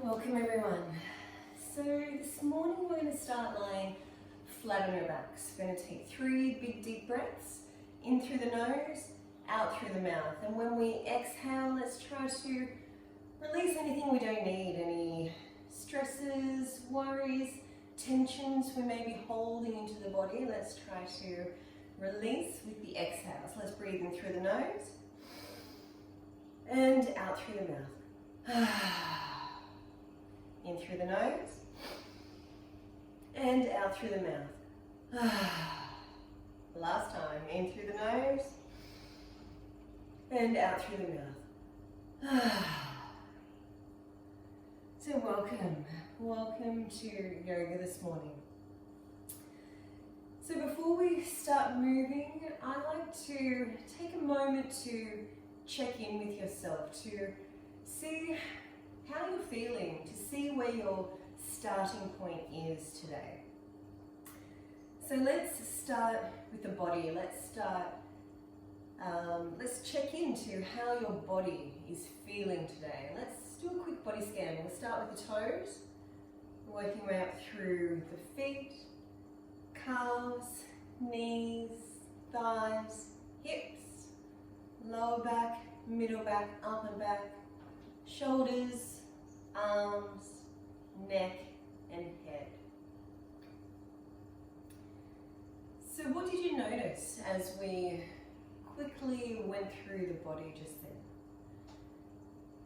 Welcome everyone. So this morning we're going to start lying flat on your backs. We're going to take 3 big deep breaths in through the nose, out through the mouth. And when we exhale, let's try to release anything we don't need, any stresses, worries, tensions we may be holding into the body. Let's try to release with the exhale. So let's breathe in through the nose and out through the mouth. In through the nose and out through the mouth. Last time, in through the nose and out through the mouth. So welcome to yoga this morning. So before we start moving, I like to take a moment to check in with yourself, to see how you're feeling, to see where your starting point is today. So let's start with the body. Let's check into how your body is feeling today. Let's do a quick body scan. We'll start with the toes, working way up through the feet, calves, knees, thighs, hips, lower back, middle back, upper back, shoulders, arms, neck and head. So what did you notice as we quickly went through the body just then?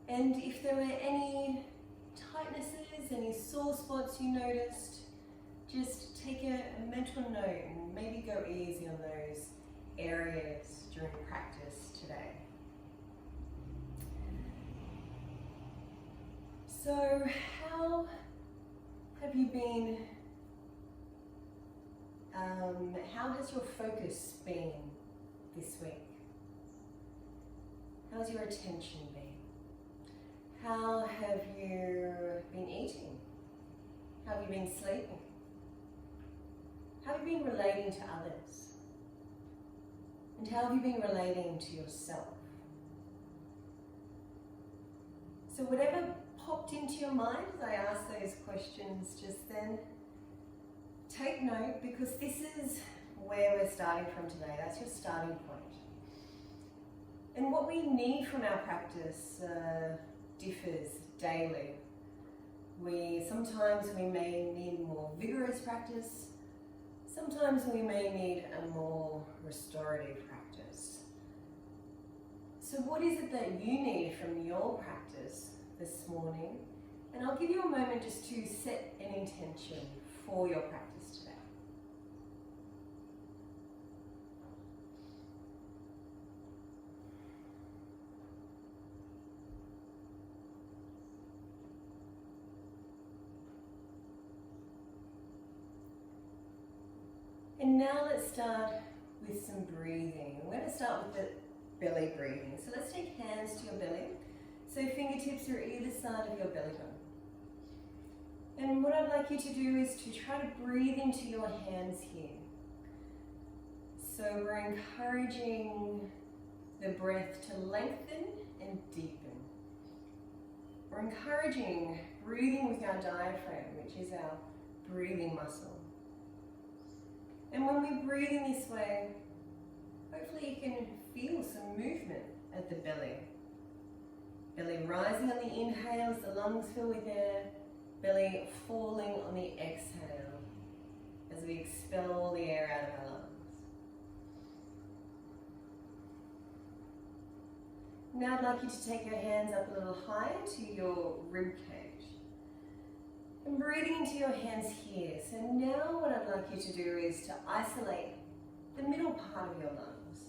And if there were any tightnesses, any sore spots you noticed, just take a mental note and maybe go easy on those areas during practice today. So how have you been, how has your focus been this week? How's your attention been? How have you been eating? How have you been sleeping? How have you been relating to others? And how have you been relating to yourself? So whatever popped into your mind as I asked those questions just then, take note, because this is where we're starting from today. That's your starting point. And what we need from our practice differs daily. Sometimes we may need more vigorous practice. Sometimes we may need a more restorative practice. So what is it that you need from your practice this morning? And I'll give you a moment just to set an intention for your practice today. And now let's start with some breathing. We're going to start with the belly breathing. So let's take hands to your belly. So fingertips are either side of your belly button. And what I'd like you to do is to try to breathe into your hands here. So we're encouraging the breath to lengthen and deepen. We're encouraging breathing with our diaphragm, which is our breathing muscle. And when we breathe in this way, hopefully you can feel some movement at the belly. Belly rising on the inhale as the lungs fill with air, belly falling on the exhale as we expel all the air out of our lungs. Now I'd like you to take your hands up a little higher to your rib cage. And breathing into your hands here. So now what I'd like you to do is to isolate the middle part of your lungs.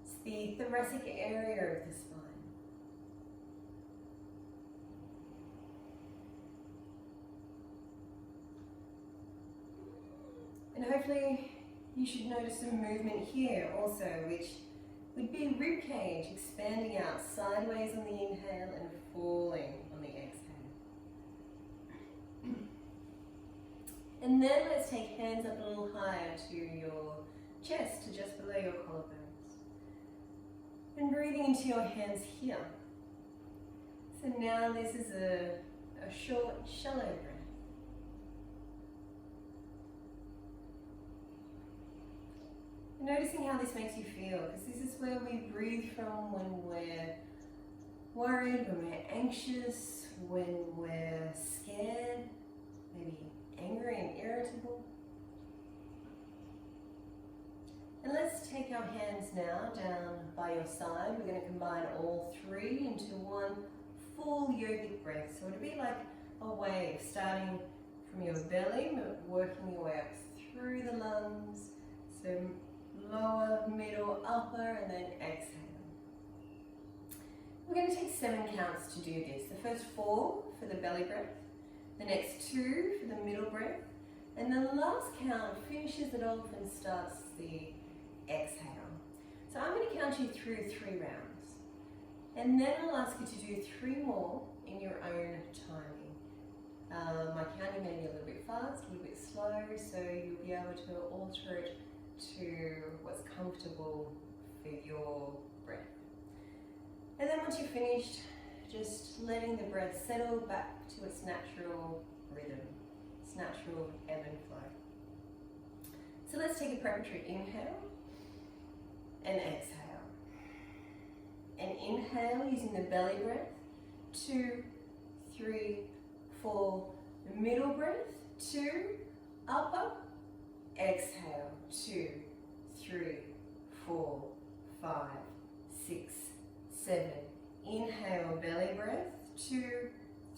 It's the thoracic area of the spine. And hopefully you should notice some movement here also, which would be rib cage expanding out sideways on the inhale and falling on the exhale. And then let's take hands up a little higher to your chest, to just below your collarbones. And breathing into your hands here. So now this is a a short, shallow breath. Noticing how this makes you feel, because this is where we breathe from when we're worried, when we're anxious, when we're scared, maybe angry and irritable. And let's take our hands now down by your side. We're going to combine all three into one full yogic breath. So it'll be like a wave starting from your belly, working your way up through the lungs. So lower, middle, upper, and then exhale. We're going to take 7 counts to do this. The first 4 for the belly breath, the next 2 for the middle breath, and the last count finishes it off and starts the exhale. So I'm going to count you through 3 rounds, and then I'll ask you to do 3 more in your own timing. My counting may be a little bit fast, a little bit slow, so you'll be able to alter it to what's comfortable for your breath. And then once you're finished, just letting the breath settle back to its natural rhythm, its natural ebb and flow. So let's take a preparatory inhale and exhale. And inhale using the belly breath, 2, 3, 4, middle breath, 2, upper, exhale, 2, 3, 4, 5, 6, 7. Inhale, belly breath, 2,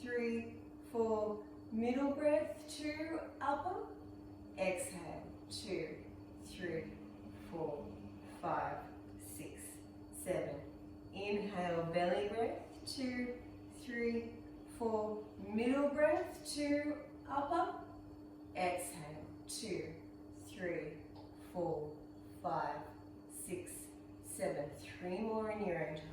3, 4, middle breath, 2, upper, exhale, 2, 3, 4, 5, 6, 7. Inhale, belly breath, 2, 3, 4, middle breath, 2, upper, exhale, 2, 3, 4, 5, 6, 7. 3 more in your own time.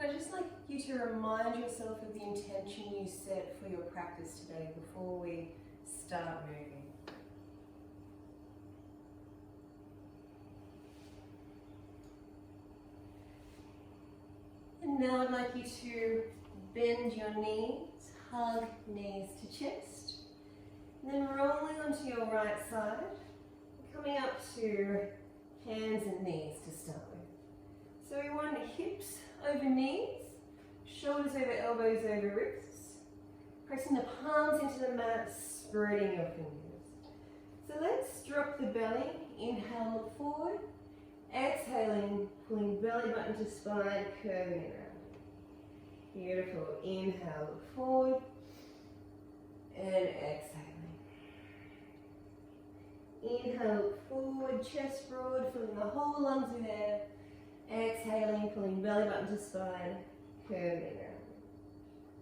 I'd just like you to remind yourself of the intention you set for your practice today before we start moving. And now I'd like you to bend your knees, hug knees to chest, and then rolling onto your right side, coming up to hands and knees to start with. So we want hips over knees, shoulders over elbows over wrists, pressing the palms into the mat, spreading your fingers. So let's drop the belly, inhale, look forward, exhaling, pulling belly button to spine, curving around. Beautiful, inhale, look forward, and exhaling. Inhale, look forward, chest broad, filling the whole lungs with air. Exhaling, pulling belly button to spine, curving around.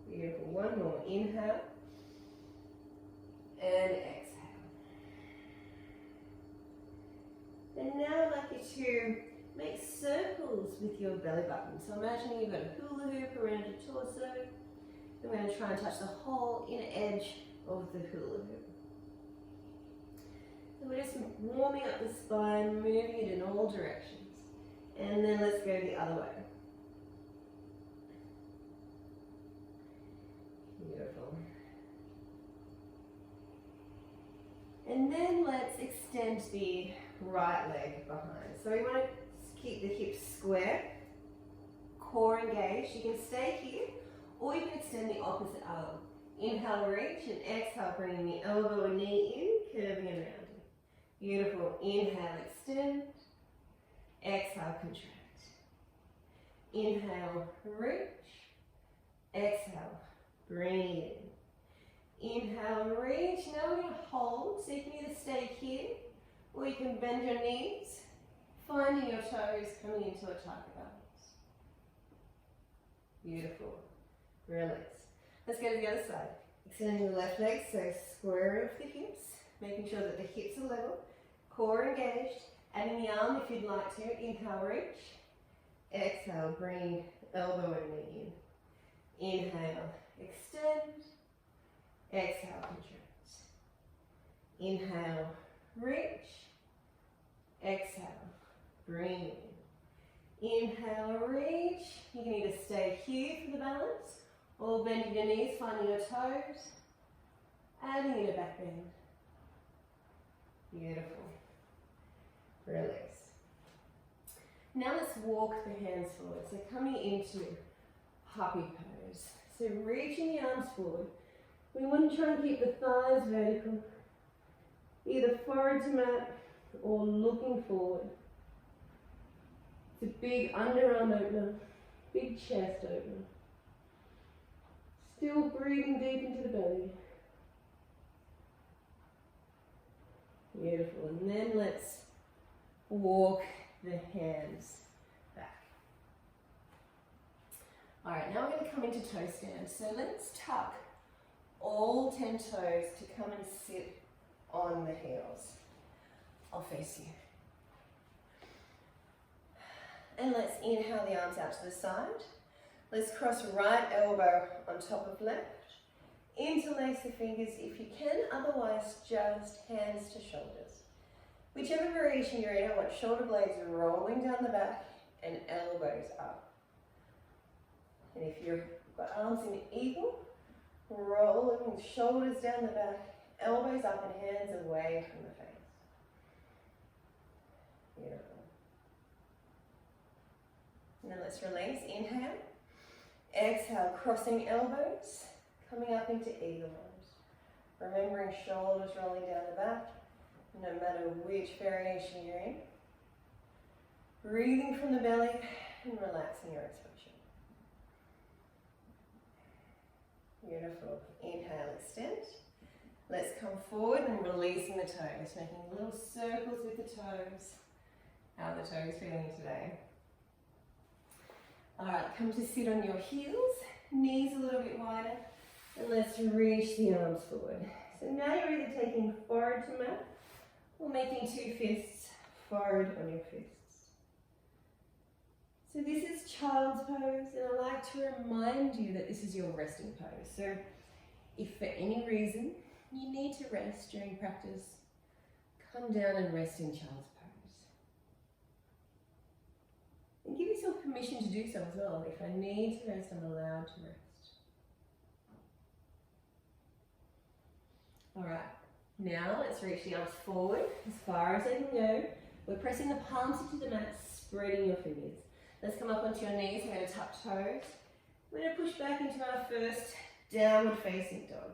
Beautiful. One more. Inhale and exhale. And now I'd like you to make circles with your belly button. So imagine you've got a hula hoop around your torso. And we're going to try and touch the whole inner edge of the hula hoop. So we're just warming up the spine, moving it in all directions. And then let's go the other way. Beautiful. And then let's extend the right leg behind. So we want to keep the hips square, core engaged. You can stay here, or you can extend the opposite arm. Inhale, reach, and exhale, bringing the elbow and knee in, curving and rounding. Beautiful. Inhale, extend. Exhale, contract. Inhale, reach. Exhale, bring it in. Inhale, reach. Now we're going to hold, so you can either stay here or you can bend your knees, finding your toes coming into a tiger balance. Beautiful. Relax. Let's go to the other side. Extending the left leg, so square off the hips, making sure that the hips are level, core engaged, adding the arm if you'd like to. Inhale, reach. Exhale, bring elbow and knee in. Inhale, extend. Exhale, contract. Inhale, reach. Exhale, bring in. Inhale, reach. You can either stay here for the balance or bending your knees, finding your toes, adding in a back bend. Beautiful. Release. Now let's walk the hands forward. So coming into puppy pose. So reaching the arms forward. We want to try and keep the thighs vertical, either forward to mat or looking forward. It's a big underarm opener, big chest opener. Still breathing deep into the belly. Beautiful. And then let's walk the hands back. All right, now we're going to come into toe stand. So let's tuck all 10 toes to come and sit on the heels. I'll face you. And let's inhale the arms out to the side. Let's cross right elbow on top of left. Interlace the fingers if you can, otherwise just hands to shoulders. Whichever variation you're in, I want shoulder blades rolling down the back and elbows up. And if you've got arms in eagle, rolling shoulders down the back, elbows up and hands away from the face. Beautiful. And then let's release. Inhale. Exhale, crossing elbows, coming up into eagle arms. Remembering shoulders rolling down the back, no matter which variation you're in. Breathing from the belly and relaxing your expression. Beautiful. Inhale, extend. Let's come forward and releasing the toes, making little circles with the toes. How are the toes feeling today? All right, come to sit on your heels, knees a little bit wider, and let's reach the arms forward. So now you're either taking forward to mat or making two fists forward on your fists. So this is child's pose, and I like to remind you that this is your resting pose. So if for any reason you need to rest during practice, come down and rest in child's pose. And give yourself permission to do so as well. If I need to rest, I'm allowed to rest. All right, now let's reach the arms forward as far as they can go. We're pressing the palms into the mat, spreading your fingers. Let's come up onto your knees. We're going to tuck toes. We're going to push back into our first downward facing dog.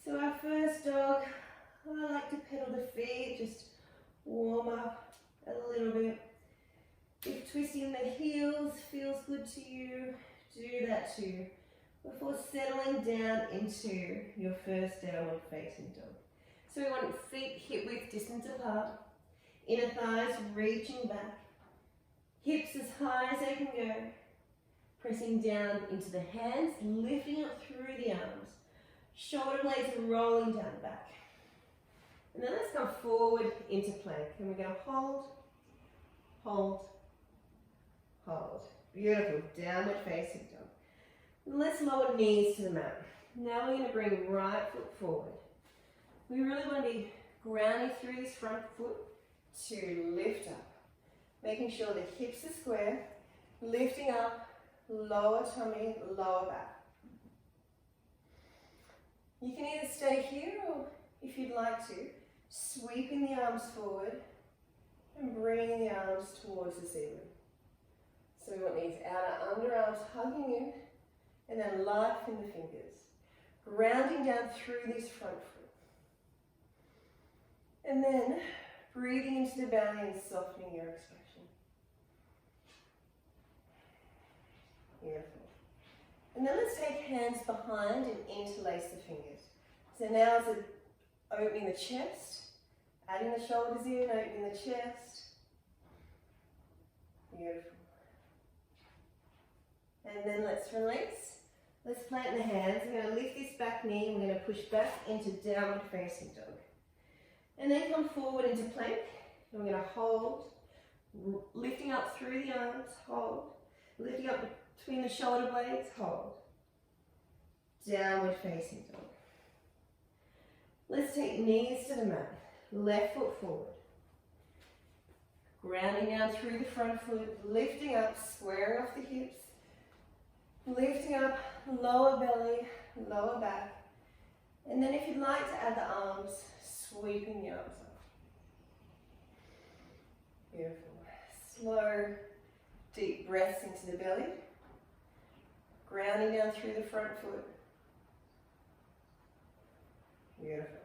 So our first dog, I like to pedal the feet, just warm up a little bit. If twisting the heels feels good to you, do that too, before settling down into your first downward facing dog. So we want feet hip width distance apart, inner thighs reaching back, hips as high as they can go, pressing down into the hands, lifting up through the arms, shoulder blades rolling down the back. And then let's come forward into plank, and we're going to hold, hold, hold. Beautiful, downward facing dog. Let's lower knees to the mat. Now we're going to bring right foot forward. We really want to be grounding through this front foot to lift up. Making sure the hips are square, lifting up, lower tummy, lower back. You can either stay here or, if you'd like to, sweeping the arms forward and bringing the arms towards the ceiling. So we want these outer underarms hugging in, And then life in the fingers. Grounding down through this front foot. And then breathing into the belly and softening your expression. Beautiful. And then let's take hands behind and interlace the fingers. So now is it opening the chest, adding the shoulders in, opening the chest. Beautiful. And then let's release. Let's plant the hands. We're going to lift this back knee. We're going to push back into downward facing dog. And then come forward into plank. And we're going to hold, lifting up through the arms, hold. Lifting up between the shoulder blades, hold. Downward facing dog. Let's take knees to the mat. Left foot forward. Grounding down through the front foot, lifting up, squaring off the hips. Lifting up, lower belly, lower back. And then if you'd like to add the arms, sweeping the arms up. Beautiful. Slow, deep breaths into the belly. Grounding down through the front foot. Beautiful.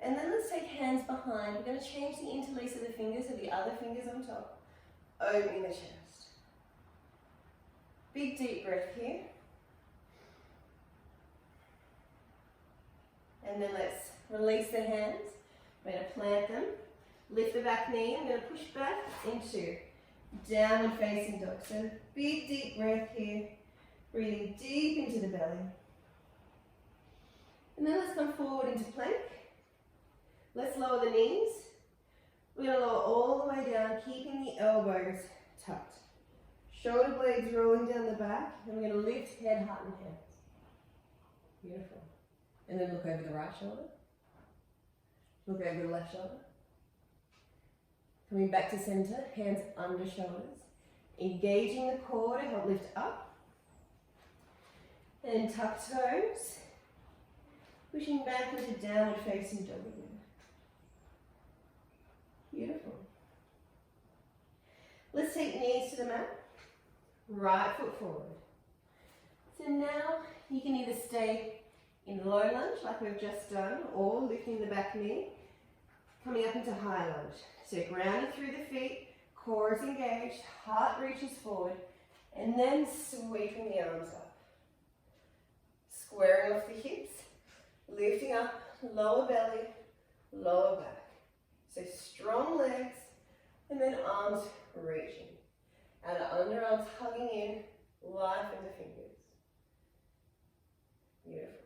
And then let's take hands behind. We're going to change the interlace of the fingers to the other fingers on top. Opening the chest. Big deep breath here. And then let's release the hands. We're going to plant them. Lift the back knee. I'm going to push back into downward facing dog. So big deep breath here. Breathing deep into the belly. And then let's come forward into plank. Let's lower the knees. We're going to lower all the way down, keeping the elbows tucked. Shoulder blades rolling down the back, and we're going to lift head, heart, and hands. Beautiful. And then look over the right shoulder. Look over the left shoulder. Coming back to center, hands under shoulders. Engaging the core to help lift up. And tuck toes. Pushing back into downward facing dog again. Beautiful. Let's take knees to the mat. Right foot forward. So now you can either stay in low lunge like we've just done, or lifting the back knee, coming up into high lunge. So grounding through the feet, core is engaged, heart reaches forward, and then sweeping the arms up. Squaring off the hips, lifting up, lower belly, lower back. So strong legs, and then arms reaching. And the underarms hugging in, life in the fingers. Beautiful.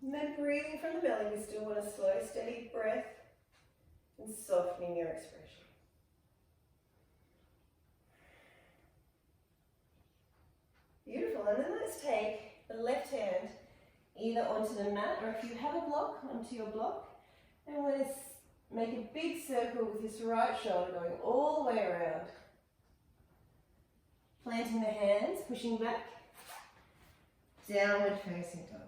And then breathing from the belly, we still want a slow, steady breath and softening your expression. Beautiful. And then let's take the left hand either onto the mat, or if you have a block, onto your block. And we're going to make a big circle with this right shoulder going all the way around. Planting the hands, pushing back, downward facing dog.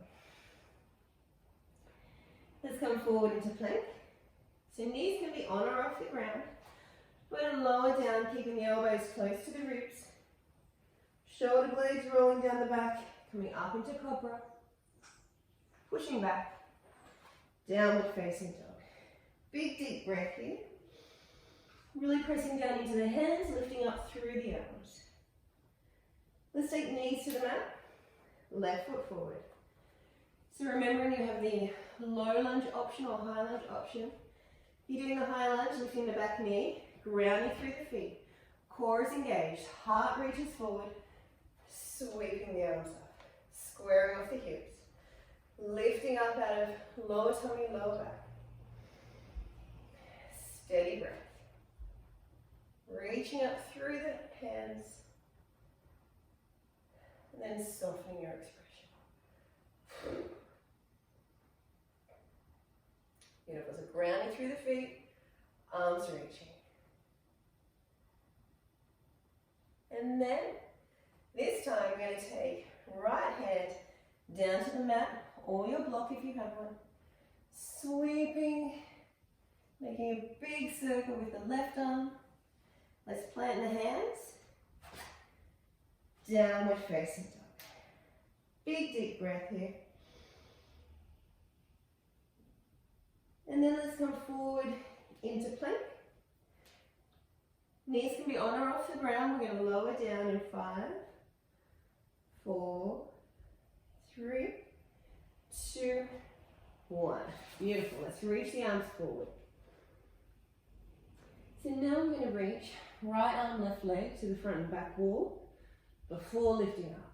Let's come forward into plank. So knees can be on or off the ground. We're going to lower down, keeping the elbows close to the ribs. Shoulder blades rolling down the back, coming up into cobra. Pushing back, downward facing dog. Big deep breath here. Really pressing down into the hands, lifting up through the arms. Let's take knees to the mat. Left foot forward. So remembering you have the low lunge option or high lunge option. You're doing the high lunge, lifting the back knee, grounding through the feet. Core is engaged, heart reaches forward, sweeping the arms up, squaring off the hips, lifting up out of lower tummy, lower back. Steady breath. Reaching up through the hands, and then softening your expression. Beautiful. So grounding through the feet, arms reaching. And then, this time we're going to take right hand down to the mat, or your block if you have one. Sweeping, making a big circle with the left arm. Let's plant the hands. downward facing dog. Big deep breath here. And then let's come forward into plank. Knees can be on or off the ground. We're going to lower down in 5, 4, 3, 2, 1. Beautiful. Let's reach the arms forward. So now I'm going to reach right arm, left leg to the front and back wall before lifting up.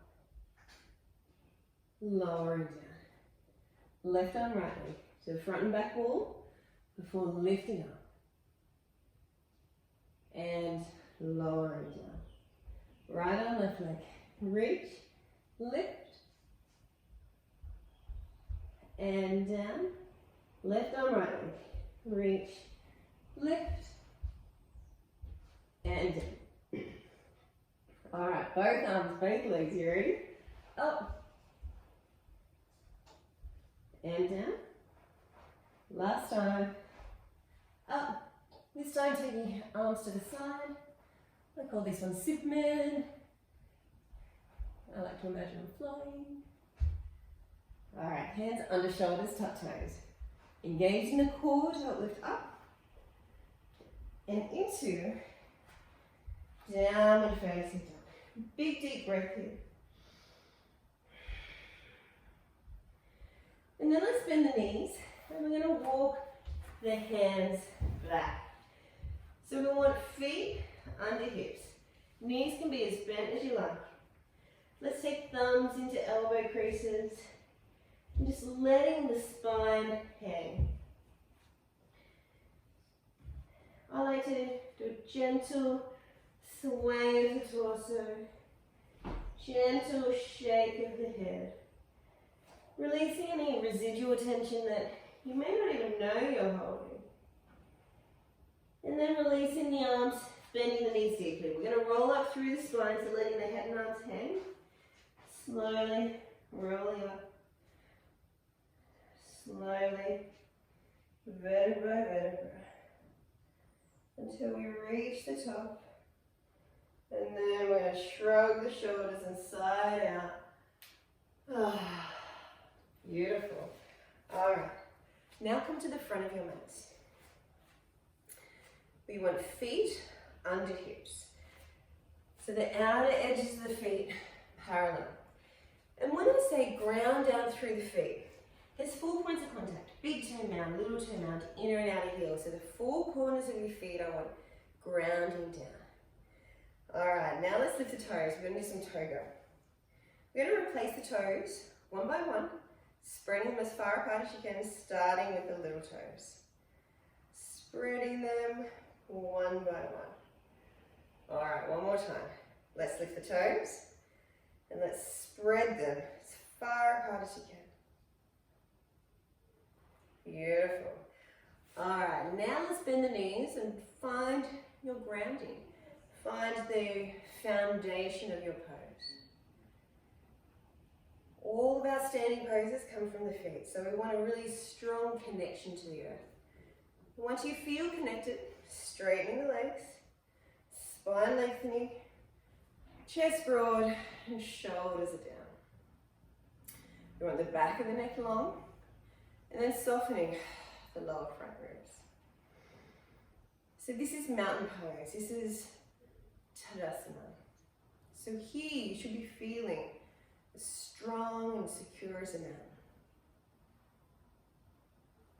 Lowering down. Left arm, right leg to the front and back wall before lifting up. And lowering down. Right arm, left leg. Reach, lift, and down. Left arm, right leg. Reach, lift, and down. All right, both arms, both legs. You ready? Up and down. Last time. Up. This time taking arms to the side. I call this one Superman. I like to imagine I'm flying. All right, hands under shoulders, tuck toes. Engaging the core to help lift up and into downward facing dog. Big deep breath here. And then let's bend the knees and we're going to walk the hands back. So we want feet under hips. Knees can be as bent as you like. Let's take thumbs into elbow creases and just letting the spine hang. I like to do a gentle sway of the torso, gentle shake of the head, releasing any residual tension that you may not even know you're holding. And then releasing the arms, bending the knees deeply. We're going to roll up through the spine, so letting the head and arms hang. Slowly rolling up. Slowly, vertebra by vertebra. Until we reach the top. And then we're going to shrug the shoulders inside out. Ah, beautiful. All right. Now come to the front of your mats. We want feet under hips. So the outer edges of the feet parallel. And when I say ground down through the feet, there's 4 points of contact. Big toe mound, little toe mound, inner and outer heel. So the 4 corners of your feet I want grounding down. All right, now let's lift the toes. We're going to do some toe go. We're going to replace the toes one by one, spreading them as far apart as you can, starting with the little toes. Spreading them one by one. All right, one more time. Let's lift the toes and let's spread them as far apart as you can. Beautiful. All right, now let's bend the knees and find your grounding. Find the foundation of your pose. All of our standing poses come from the feet, so we want a really strong connection to the earth. Once you feel connected, straightening the legs, spine lengthening, chest broad, and shoulders are down. You want the back of the neck long, and then softening the lower front ribs. So this is mountain pose. This is Tadasana. So here you should be feeling as strong and secure as a mountain.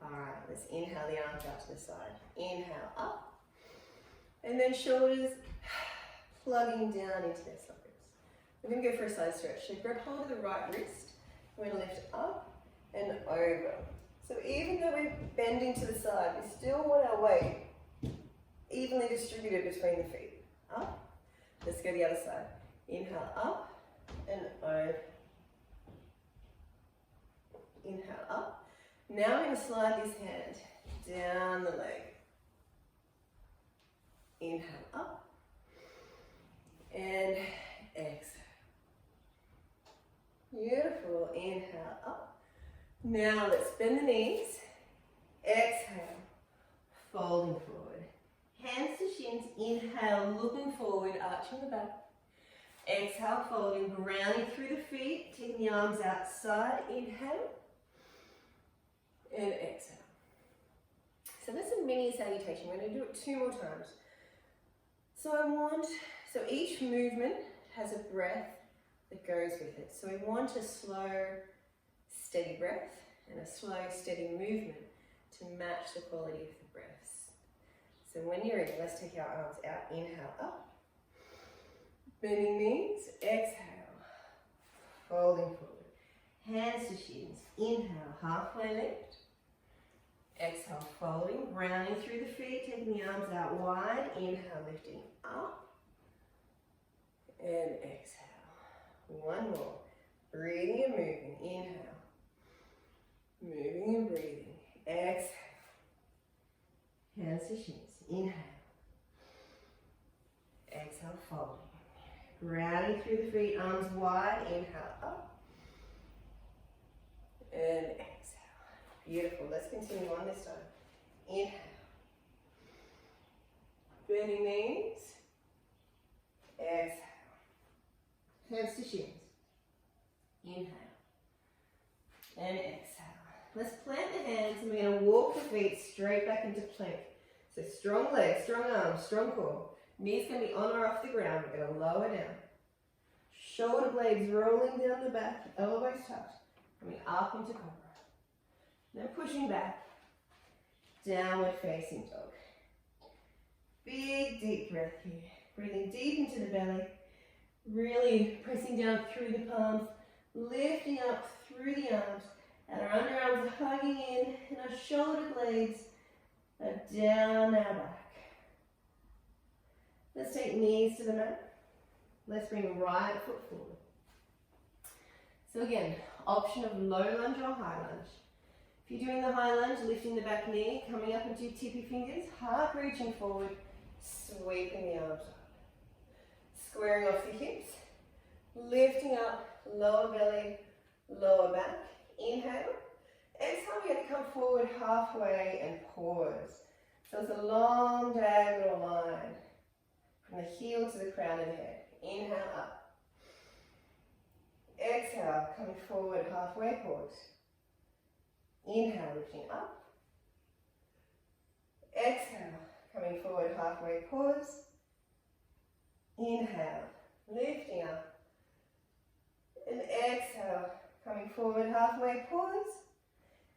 All right, let's inhale the arms out to the side. Inhale up. And then shoulders plugging down into their sockets. We're going to go for a side stretch. So grab hold of the right wrist. We're going to lift up and over. So even though we're bending to the side, we still want our weight evenly distributed between the feet. Up. Let's go the other side. Inhale up and over. Inhale up. Now we're going to slide this hand down the leg. Inhale up and exhale. Beautiful. Inhale up. Now let's bend the knees. Exhale. Folding forward. Hands to shins. Inhale, looking forward, arching the back. Exhale, folding, grounding through the feet, taking the arms outside, inhale, and exhale. So that's a mini salutation. We're going to do it 2 more times. So each movement has a breath that goes with it. So we want a slow, steady breath and a slow, steady movement to match the quality of the breaths. So when you're ready, let's take our arms out, inhale up, bending knees, exhale, folding forward, hands to shins, inhale, halfway lift, exhale, folding, grounding through the feet, taking the arms out wide, inhale, lifting up, and exhale. 1 more, breathing and moving, inhale, moving and breathing, exhale, hands to shins, inhale, exhale, folding, grounding through the feet, arms wide, inhale up, and exhale. Beautiful, let's continue on this time. Inhale, bending knees, exhale, hands to shins, inhale, and exhale. Let's plant the hands and we're going to walk the feet straight back into plank. So strong legs, strong arms, strong core. Knees can be on or off the ground. We're going to lower down. Shoulder blades rolling down the back, elbows touch. Coming up into cobra. Then pushing back, downward facing dog. Big deep breath here. Breathing deep into the belly. Really pressing down through the palms, lifting up through the arms, and our underarms are hugging in, and our shoulder blades are down our back. Let's take knees to the mat. Let's bring right foot forward. So again, option of low lunge or high lunge. If you're doing the high lunge, lifting the back knee, coming up into your tippy fingers, heart reaching forward, sweeping the arms up. Squaring off the hips, lifting up, lower belly, lower back. Inhale. Exhale, we have to come forward halfway and pause. So it's a long diagonal line from the heel to the crown of the head. Inhale up. Exhale, coming forward halfway, pause. Inhale, lifting up. Exhale, coming forward halfway, pause. Inhale, lifting up, and exhale, coming forward halfway, pause.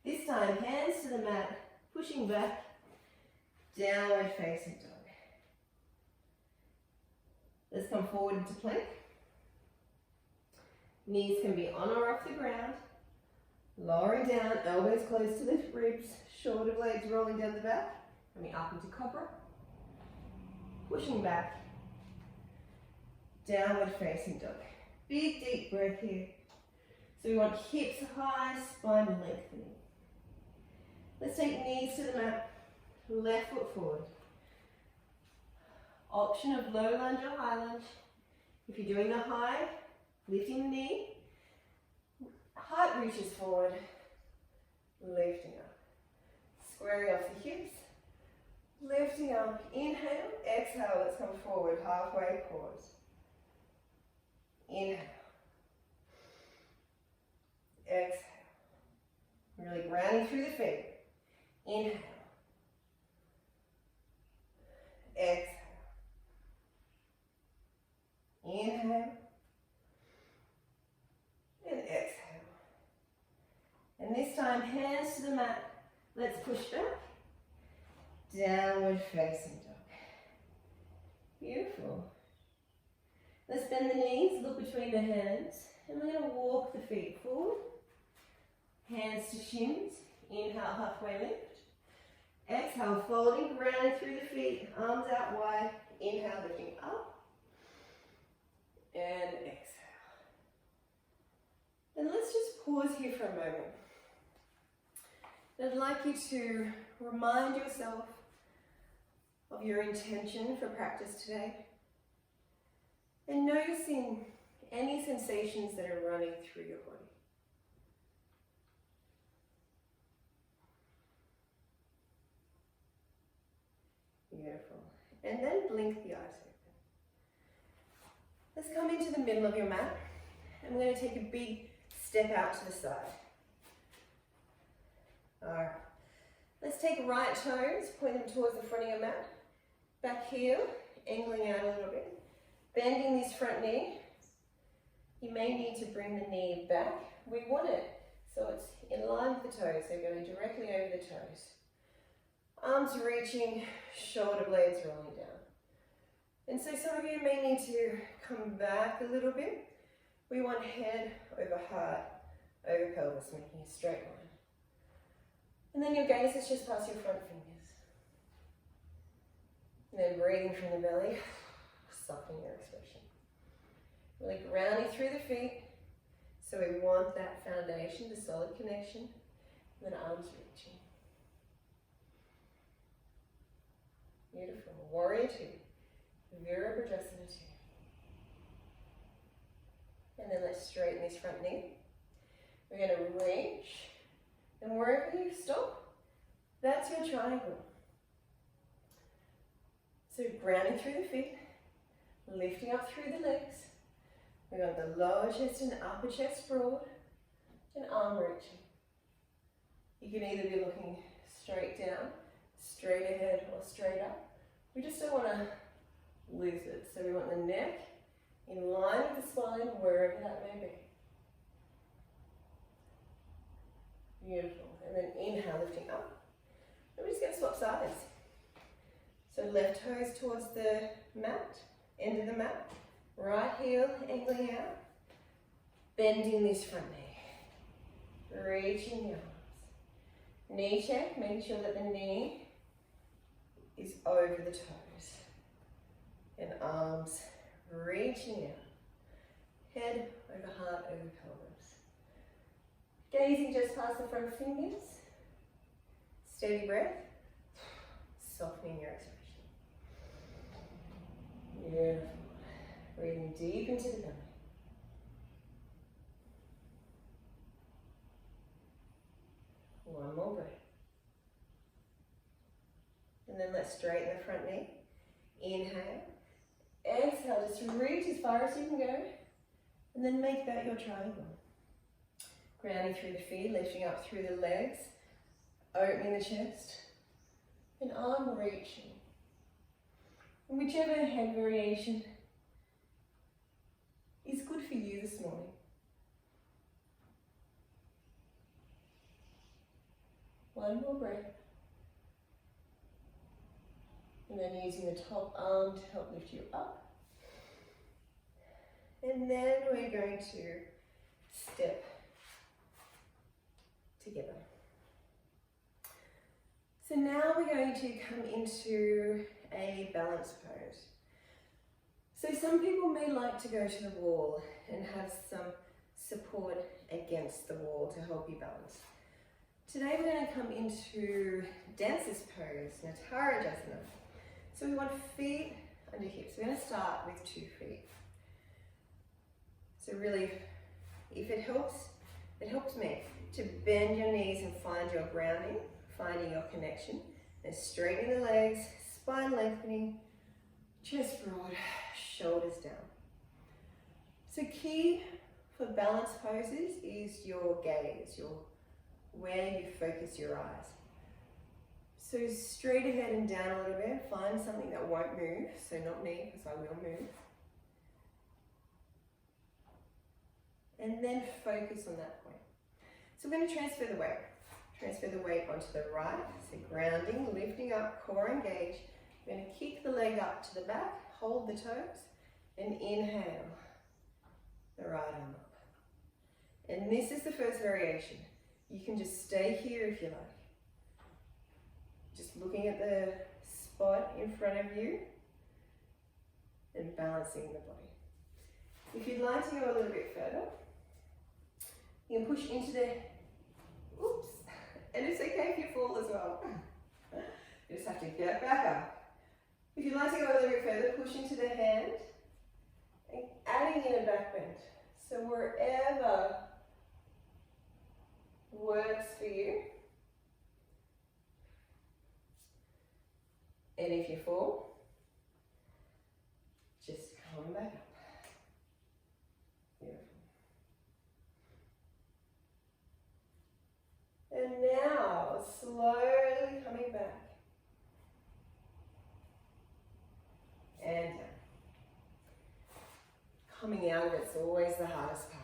This time, hands to the mat, pushing back, downward facing dog. Let's come forward into plank. Knees can be on or off the ground. Lowering down, elbows close to the ribs, shoulder blades rolling down the back, coming up into cobra. Pushing back, downward facing dog. Big deep breath here. So we want hips high, spine lengthening. Let's take knees to the mat, left foot forward. Option of low lunge or high lunge. If you're doing the high, lifting the knee, heart reaches forward, lifting up. Squaring off the hips, lifting up, inhale, exhale, let's come forward, halfway, pause. Inhale. Exhale. Really grounding through the feet. Inhale. Exhale. Inhale. And exhale. And this time, hands to the mat. Let's push back. Downward facing dog. Beautiful. Let's bend the knees, look between the hands, and we're going to walk the feet forward. Hands to shins. Inhale, halfway lift. Exhale, folding, grounding through the feet, arms out wide. Inhale, lifting up. And exhale. And let's just pause here for a moment. I'd like you to remind yourself of your intention for practice today. And noticing any sensations that are running through your body. Beautiful. And then blink the eyes Let's come into the middle of your mat, and we're going to take a big step out to the side. Alright, let's take right toes, point them towards the front of your mat, back heel, angling out a little bit, bending this front knee. You may need to bring the knee back. We want it so it's in line with the toes, so going directly over the toes. Arms reaching, shoulder blades rolling down. And so some of you may need to come back a little bit. We want head over heart, over pelvis, making a straight line. And then your gaze is just past your front fingers. And then breathing from the belly, softening your expression. Really grounding through the feet. So we want that foundation, the solid connection, and then arms reaching. Beautiful. Warrior two. Virabhadrasana two. And then let's straighten this front knee. We're going to reach, and wherever you stop, that's your triangle. So grounding through the feet, lifting up through the legs. We want the lower chest and upper chest broad, and arm reaching. You can either be looking straight down, straight ahead, or straight up. We just don't want to lose it. So we want the neck in line with the spine, wherever that may be. Beautiful. And then inhale, lifting up. And we're just going to swap sides. So left toes towards the mat, end of the mat. Right heel angling out. Bending this front knee. Reaching the arms. Knee check, making sure that the knee is over the toes. And arms reaching out. Head over heart, over pelvis. Gazing just past the front fingers. Steady breath. Softening your expression. Beautiful. Breathing deep into the belly. One more breath. And then let's straighten the front knee. Inhale. Exhale, just reach as far as you can go. And then make that your triangle. Grounding through the feet, lifting up through the legs. Opening the chest. And arm reaching. And whichever head variation is good for you this morning. One more breath. And then using the top arm to help lift you up. And then we're going to step together. So now we're going to come into a balance pose. So some people may like to go to the wall and have some support against the wall to help you balance. Today we're going to come into dancer's pose, Natarajasana. So we want feet under hips. We're going to start with 2 feet. So really, if it helps me to bend your knees and find your grounding, finding your connection, and straightening the legs, spine lengthening, chest broad, shoulders down. So key for balance poses is your gaze, where you focus your eyes. So straight ahead and down a little bit, find something that won't move, so not me, because I will move. And then focus on that point. So we're going to transfer the weight. Transfer the weight onto the right, so grounding, lifting up, core engage. We're going to kick the leg up to the back, hold the toes, and inhale the right arm up. And this is the first variation. You can just stay here if you like. Just looking at the spot in front of you and balancing the body. If you'd like to go a little bit further, you can push into the, oops, and it's okay if you fall as well. You just have to get back up. If you'd like to go a little bit further, push into the hand and adding in a back bend. So wherever works for you. And if you fall, just come back up. Coming out of it's always the hardest part.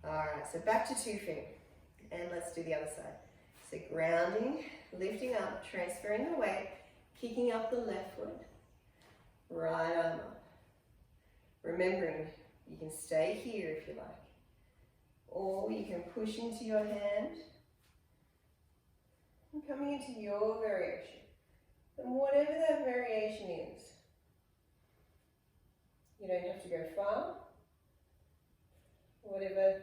Alright, so back to 2 feet. And let's do the other side. So grounding, lifting up, transferring the weight, kicking up the left foot, right arm up. Remembering, you can stay here if you like. Or you can push into your hand and coming into your variation. And whatever that variation is, you don't have to go far. Whatever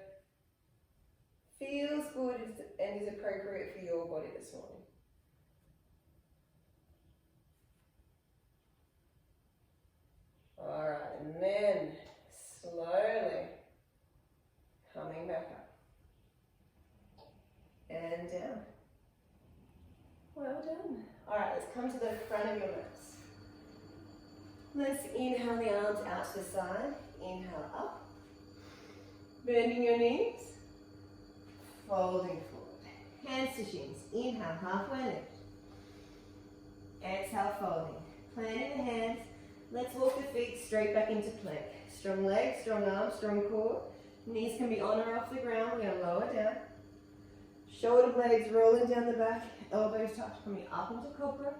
feels good and is appropriate for your body this morning. Alright, and then slowly coming back up. And down. Well done. Alright, let's come to the front of your mats. Let's inhale the arms out to the side. Inhale up. Bending your knees. Folding forward. Hands to shins. Inhale, halfway lift. Exhale, folding. Planting the hands. Let's walk the feet straight back into plank. Strong legs, strong arms, strong core. Knees can be on or off the ground. We're going to lower down. Shoulder blades rolling down the back. Elbows touch, coming up into cobra.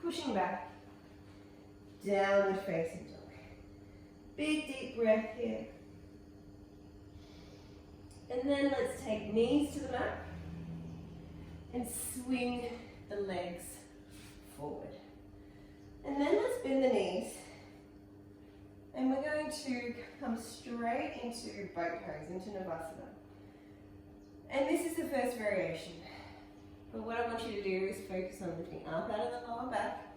Pushing back. Downward facing dog. Big deep breath here. And then let's take knees to the mat. And swing the legs forward. And then let's bend the knees. And we're going to come straight into boat pose, into Navasana. And this is the first variation. But what I want you to do is focus on lifting up out of the lower back,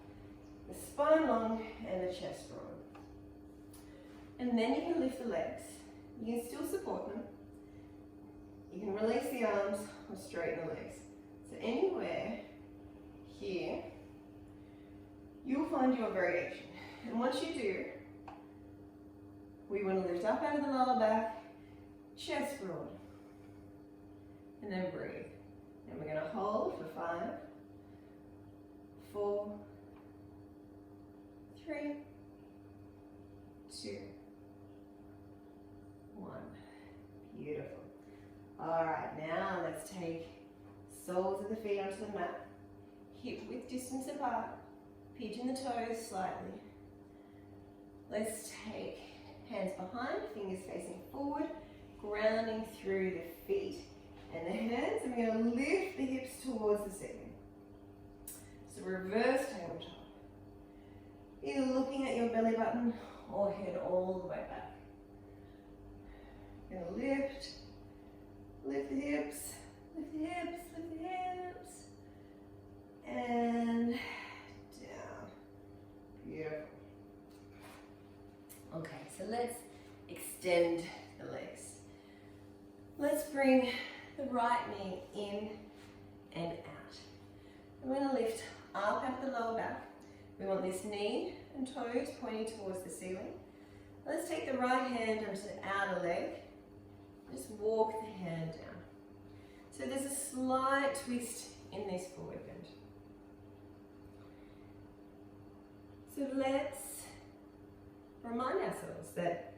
the spine long, and the chest broad. And then you can lift the legs. You can still support them. You can release the arms or straighten the legs. So anywhere here, you'll find your variation. And once you do, we want to lift up out of the lower back, chest broad, and then breathe. And we're going to hold for 5, 4, 3, 2, 1. Beautiful. Alright, now let's take soles of the feet onto the mat, hip width distance apart, pigeon the toes slightly. Let's take hands behind, fingers facing forward, grounding through the feet and the hands, and we're going to lift the hips towards the ceiling. So reverse tabletop. Either looking at your belly button or head all the way back. We're going to lift the hips, lift the hips, lift the hips, and down. Beautiful. Okay, so let's extend the legs. Let's bring the right knee in and out. I'm going to lift up at the lower back. We want this knee and toes pointing towards the ceiling. Let's take the right hand onto the outer leg. Just walk the hand down. So there's a slight twist in this forward bend. So let's remind ourselves that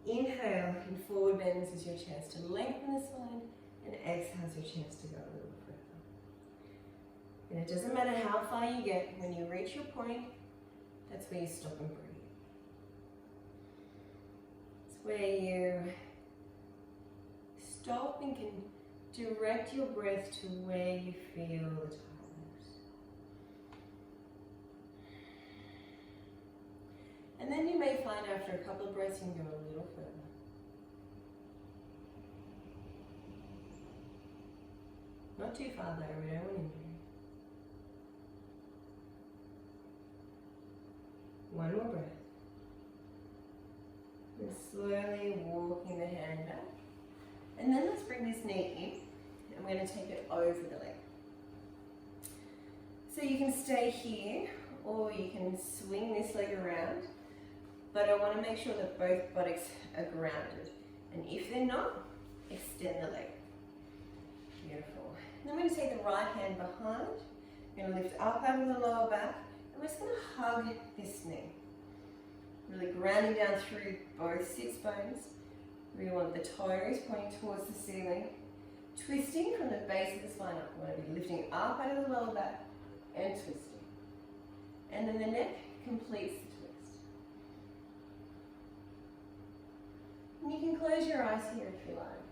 inhale in forward bends is your chance to lengthen the spine, and exhale is your chance to go a little further. And it doesn't matter how far you get, when you reach your point, that's where you stop and breathe. It's where you stop and can direct your breath to where you feel the tightness. And then you may find after a couple of breaths you can go a little further. Not too far though, we don't want to injury. One more breath. And slowly walking the hand back. And then let's bring this knee in, and we're going to take it over the leg. So you can stay here, or you can swing this leg around, but I want to make sure that both buttocks are grounded. And if they're not, extend the leg. Beautiful. And then we're going to take the right hand behind. We're going to lift up out of the lower back, and we're just going to hug this knee. Really grounding down through both sits bones. We want the toes pointing towards the ceiling. Twisting from the base of the spine up. We want to be lifting up out of the lower back and twisting. And then the neck completes the twist. And you can close your eyes here if you like.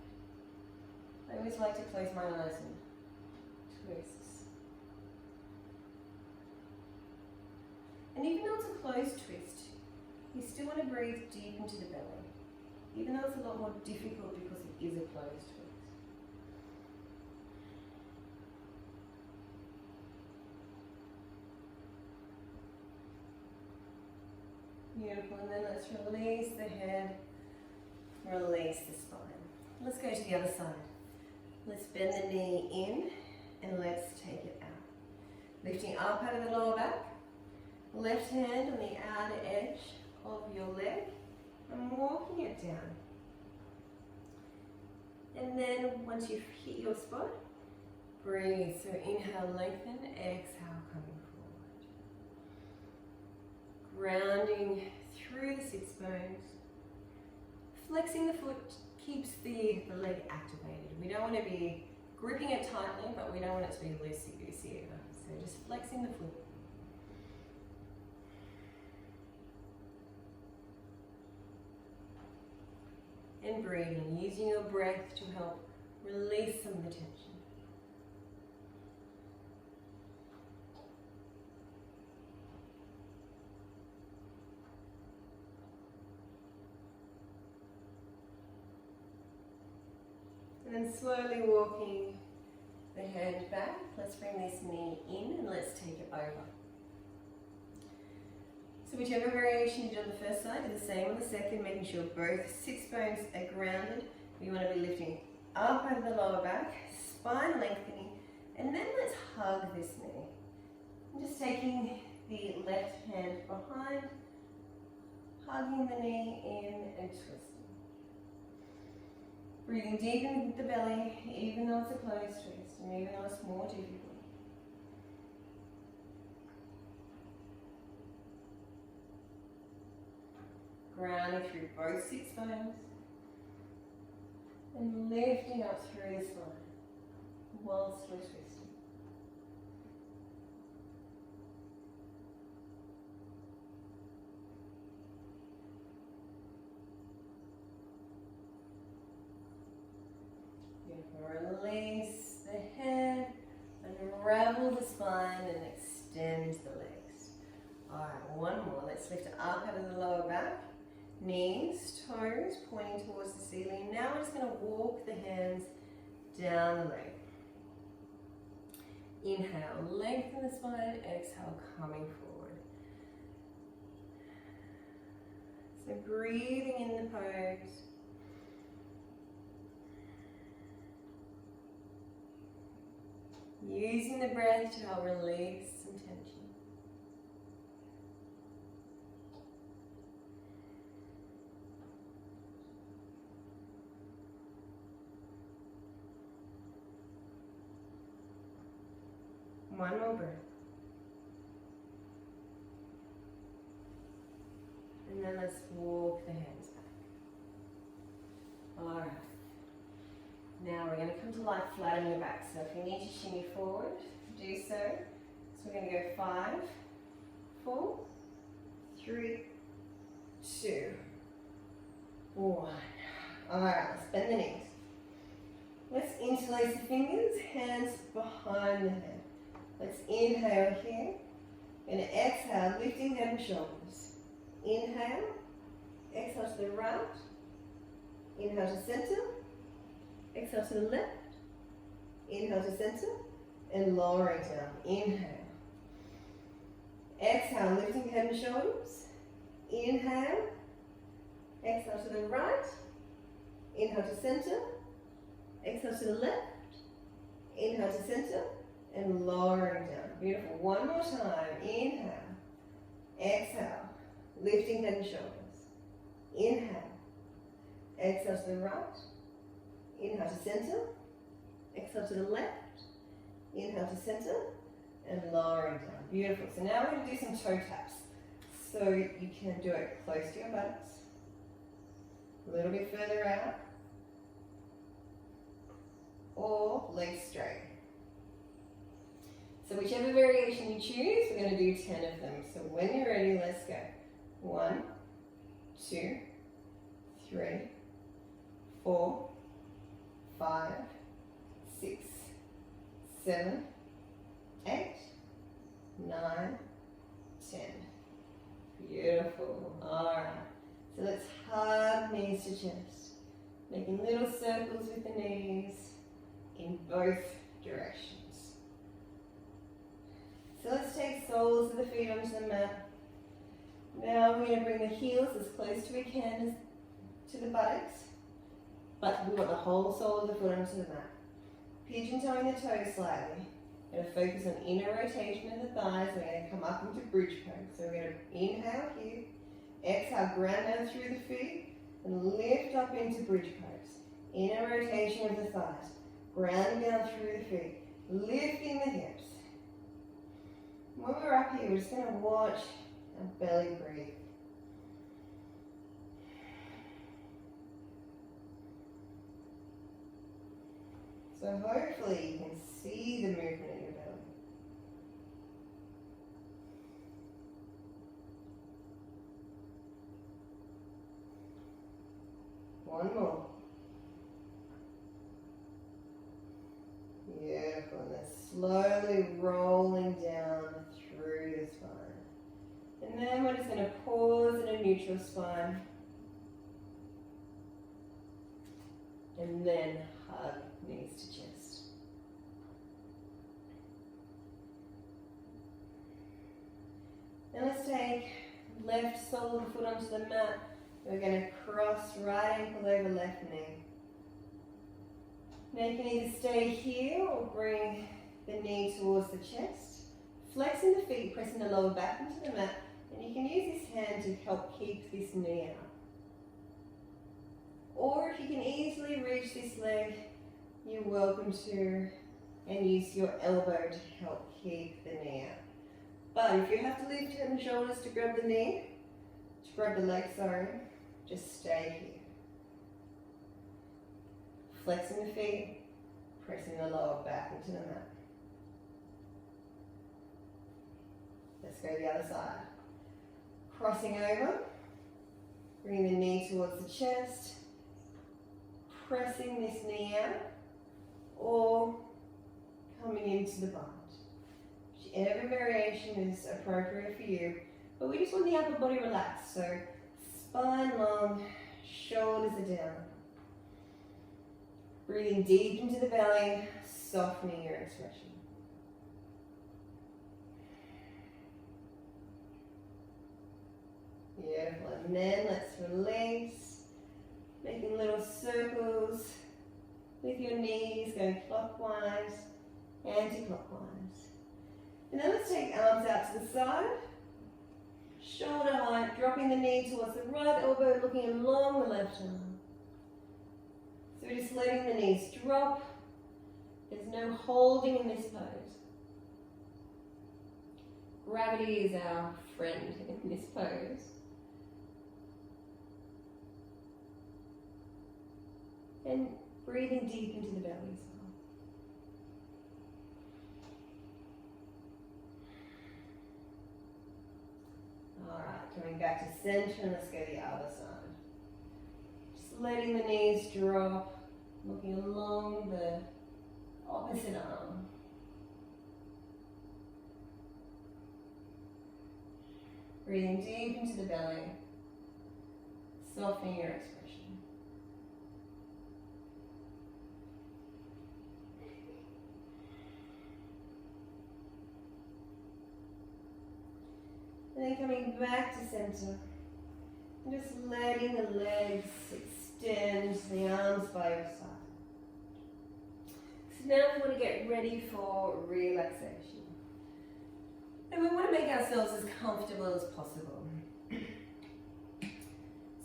I always like to close my eyes and twists. And even though it's a closed twist, you still want to breathe deep into the belly. Even though it's a lot more difficult because it is a closed twist. Beautiful, and then let's release the head, release the spine. Let's go to the other side. Let's bend the knee in and let's take it out. Lifting up out of the lower back. Left hand on the outer edge of your leg and walking it down. And then once you've hit your spot, breathe. So inhale, lengthen, exhale, coming forward. Grounding through the sits bones. Flexing the foot keeps the leg activated. We don't want to be gripping it tightly, but we don't want it to be loosey-goosey either. So just flexing the foot. And breathing, using your breath to help release some of the tension. And then slowly walking the hand back. Let's bring this knee in and let's take it over. So whichever variation you did on the first side, do the same on the second, making sure both sits bones are grounded. We want to be lifting up out of the lower back, spine lengthening, and then let's hug this knee. I'm just taking the left hand behind, hugging the knee in and twisting. Breathing deep into the belly, even though it's a closed twist, and even though it's more difficult. Grounding through both sits bones and lifting up through the spine whilst we're twisting. Beautiful. Release the head, unravel the spine and extend the legs. Alright, one more. Let's lift it up out of the lower back. Knees, toes pointing towards the ceiling. Now we're just going to walk the hands down the leg. Inhale, lengthen the spine. Exhale, coming forward. So breathing in the pose. Using the breath to help release some tension. One more breath. And then let's walk the hands back. Alright. Now we're going to come to lie flat on your back. So if you need to shimmy forward, do so. So we're going to go 5, 4, 3, 2, 1. Alright, let's bend the knees. Let's interlace the fingers, hands behind the head. Let's inhale here, and exhale, lifting head and shoulders. Inhale, exhale to the right, inhale to center, exhale to the left, inhale to center, and lowering down. Inhale. Exhale, lifting head and shoulders. Inhale, exhale to the right, inhale to center, exhale to the left, inhale to center, and lowering down. Beautiful. One more time. Inhale. Exhale. Lifting head and shoulders. Inhale. Exhale to the right. Inhale to center. Exhale to the left. Inhale to center. And lowering down. Beautiful. So now we're going to do some toe taps. So you can do it close to your buttocks, a little bit further out, or legs straight. So whichever variation you choose, we're going to do 10 of them. So when you're ready, let's go. 1, 2, 3, 4, 5, 6, 7, 8, 9, 10. Beautiful. Alright. So let's hug knees to chest. Making little circles with the knees in both directions. So let's take soles of the feet onto the mat. Now we're going to bring the heels as close to we can to the buttocks, but we want the whole sole of the foot onto the mat. Pigeon toeing the toes slightly. We're going to focus on inner rotation of the thighs. We're going to come up into bridge pose. So we're going to inhale here, exhale, ground down through the feet, and lift up into bridge pose. Inner rotation of the thighs, grounding down through the feet, lifting the hips. When we're up here, we're just going to watch our belly breathe. So hopefully you can see the movement in your belly. One more. Beautiful. And then slowly rolling down through the spine. And then we're just going to pause in a neutral spine. And then hug knees to chest. Now let's take left sole of the foot onto the mat. We're going to cross right ankle over left knee. Now you can either stay here or bring the knee towards the chest. Flexing the feet, pressing the lower back into the mat. And you can use this hand to help keep this knee out. Or if you can easily reach this leg, you're welcome to and use your elbow to help keep the knee out. But if you have to lift head and shoulders to grab the knee, to grab the leg, sorry, just stay here. Flexing the feet, pressing the lower back into the mat. Let's go to the other side. Crossing over, bringing the knee towards the chest, pressing this knee out, or coming into the bind. Whichever variation is appropriate for you, but we just want the upper body relaxed, so spine long, shoulders are down. Breathing deep into the belly, softening your expression. Beautiful, and then let's release, making little circles with your knees, going clockwise, anti-clockwise. And then let's take arms out to the side, shoulder height, dropping the knee towards the right elbow, looking along the left arm. So we're just letting the knees drop. There's no holding in this pose. Gravity is our friend in this pose. And breathing deep into the belly as well. Alright, coming back to center, and let's go to the other side. Just letting the knees drop, looking along the opposite arm. Breathing deep into the belly, softening your expression. And then coming back to center, and just letting the legs extend, the arms by your side. So now we want to get ready for relaxation. And we want to make ourselves as comfortable as possible.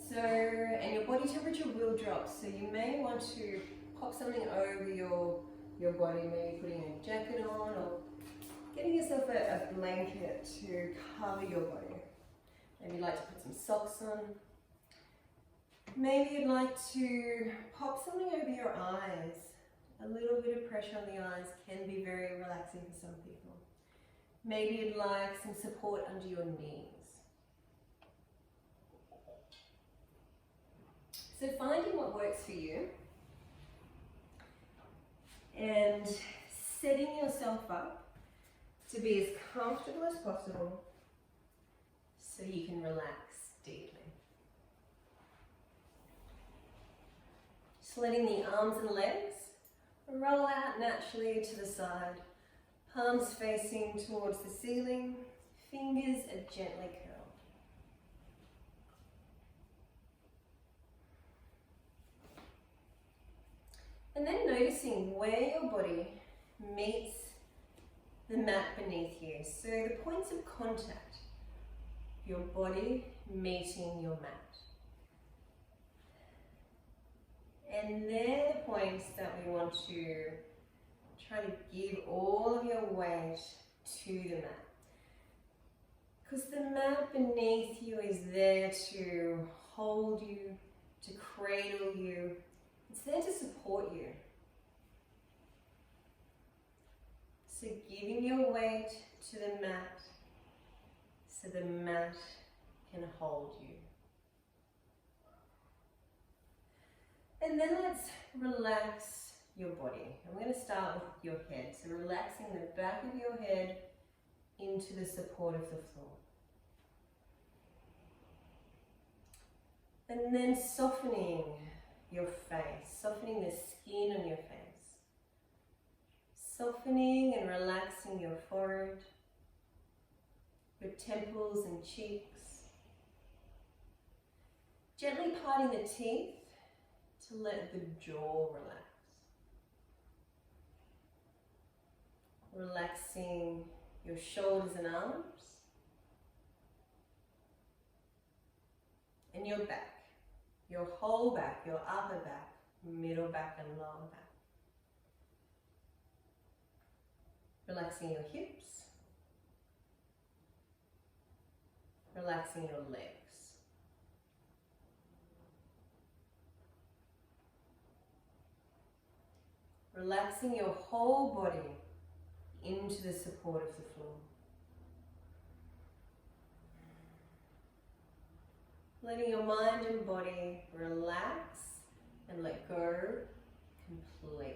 So, and your body temperature will drop, so you may want to pop something over your body, maybe putting a jacket on or getting yourself a blanket to cover your body. Maybe you'd like to put some socks on. Maybe you'd like to pop something over your eyes. A little bit of pressure on the eyes can be very relaxing for some people. Maybe you'd like some support under your knees. So finding what works for you and setting yourself up to be as comfortable as possible so you can relax deeply. Just letting the arms and legs roll out naturally to the side, palms facing towards the ceiling, fingers are gently curled. And then noticing where your body meets the mat beneath you. So the points of contact, your body meeting your mat. And they're the points that we want to try to give all of your weight to the mat. Because the mat beneath you is there to hold you, to cradle you. It's there to support you. So giving your weight to the mat so the mat can hold you. And then let's relax your body. I'm going to start with your head. So relaxing the back of your head into the support of the floor. And then softening your face, softening the skin on your face. Softening and relaxing your forehead, your temples and cheeks. Gently parting the teeth to let the jaw relax. Relaxing your shoulders and arms. And your back. Your whole back, your upper back, middle back and lower back. Relaxing your hips. Relaxing your legs. Relaxing your whole body into the support of the floor. Letting your mind and body relax and let go completely.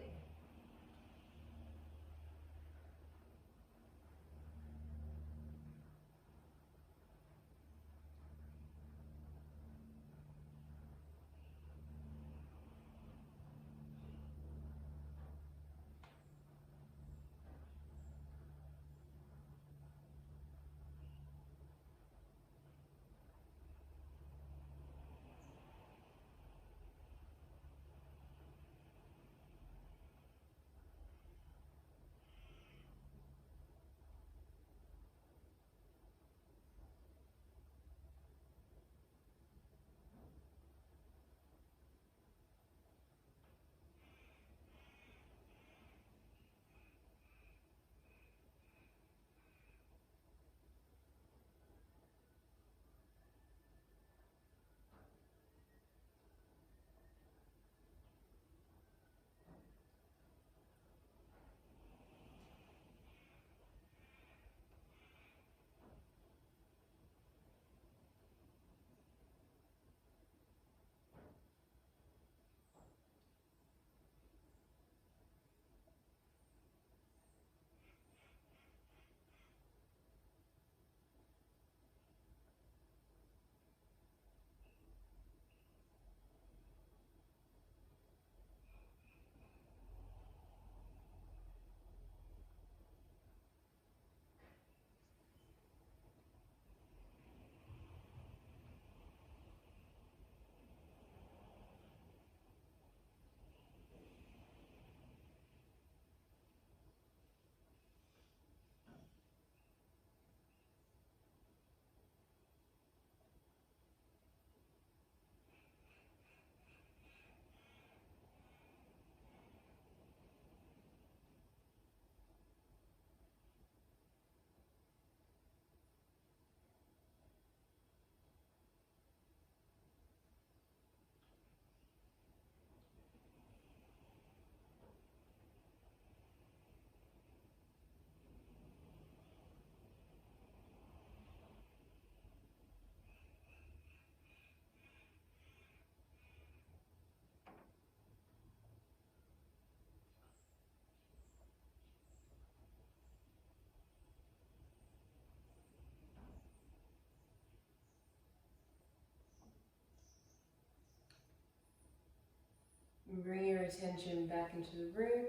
And bring your attention back into the room,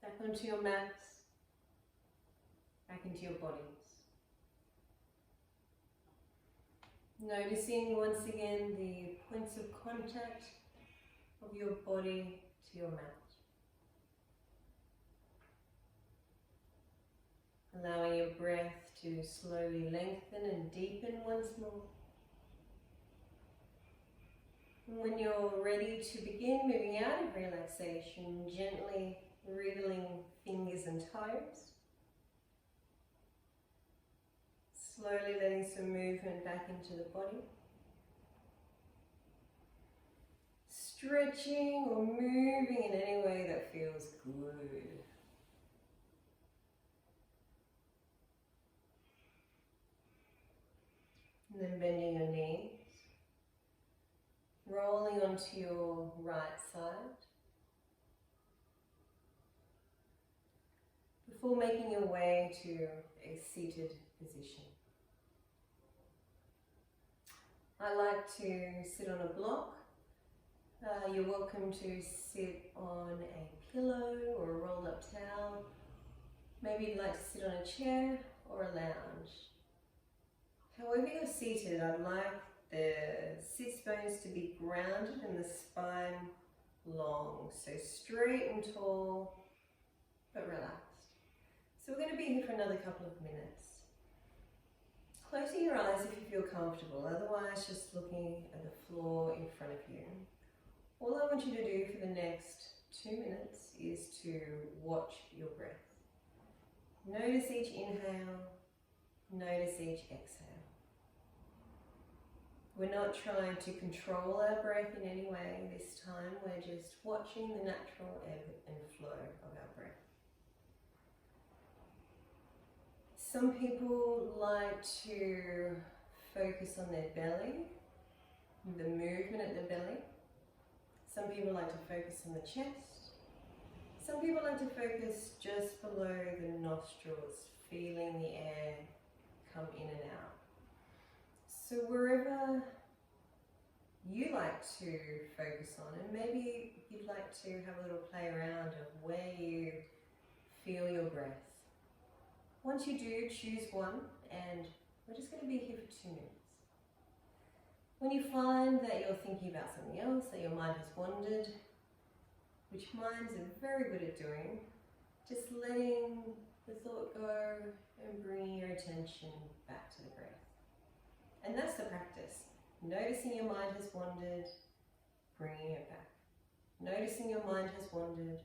back onto your mats, back into your bodies. Noticing once again the points of contact of your body to your mat. Allowing your breath to slowly lengthen and deepen once more. And when you're ready to begin moving out of relaxation, gently wriggling fingers and toes. Slowly letting some movement back into the body. Stretching or moving in any way that feels good. And then bending your knees. Rolling onto your right side. Before making your way to a seated position. I like to sit on a block. You're welcome to sit on a pillow or a rolled up towel. Maybe you'd like to sit on a chair or a lounge. However you're seated, I'd like the sits bones to be grounded and the spine long. So straight and tall, but relaxed. So we're going to be here for another couple of minutes. Closing your eyes if you feel comfortable, otherwise just looking at the floor in front of you. All I want you to do for the next 2 minutes is to watch your breath. Notice each inhale, notice each exhale. We're not trying to control our breath in any way this time, we're just watching the natural ebb and flow of our breath. Some people like to focus on their belly, the movement at the belly. Some people like to focus on the chest. Some people like to focus just below the nostrils, feeling the air come in and out. So wherever you like to focus on, and maybe you'd like to have a little play around of where you feel your breath. Once you do, choose one, and we're just going to be here for 2 minutes. When you find that you're thinking about something else, that your mind has wandered, which minds are very good at doing, just letting the thought go and bringing your attention back to the breath. And that's the practice. Noticing your mind has wandered, bringing it back. Noticing your mind has wandered,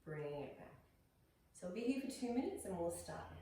bringing it back. So I'll be here for 2 minutes and we'll start now.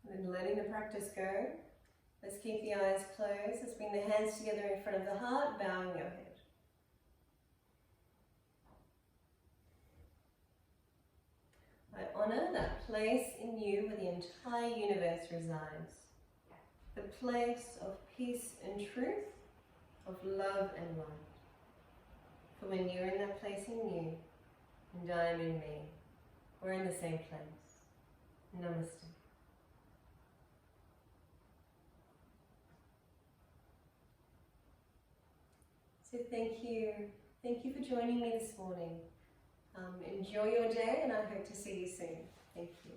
And letting the practice go. Let's keep the eyes closed. Let's bring the hands together in front of the heart, bowing your head. I honour that place in you where the entire universe resides. The place of peace and truth, of love and light. For when you're in that place in you, and I am in me, we're in the same place. Namaste. So thank Thank you for joining me this morning. Enjoy your day, and I hope to see you soon. Thank you.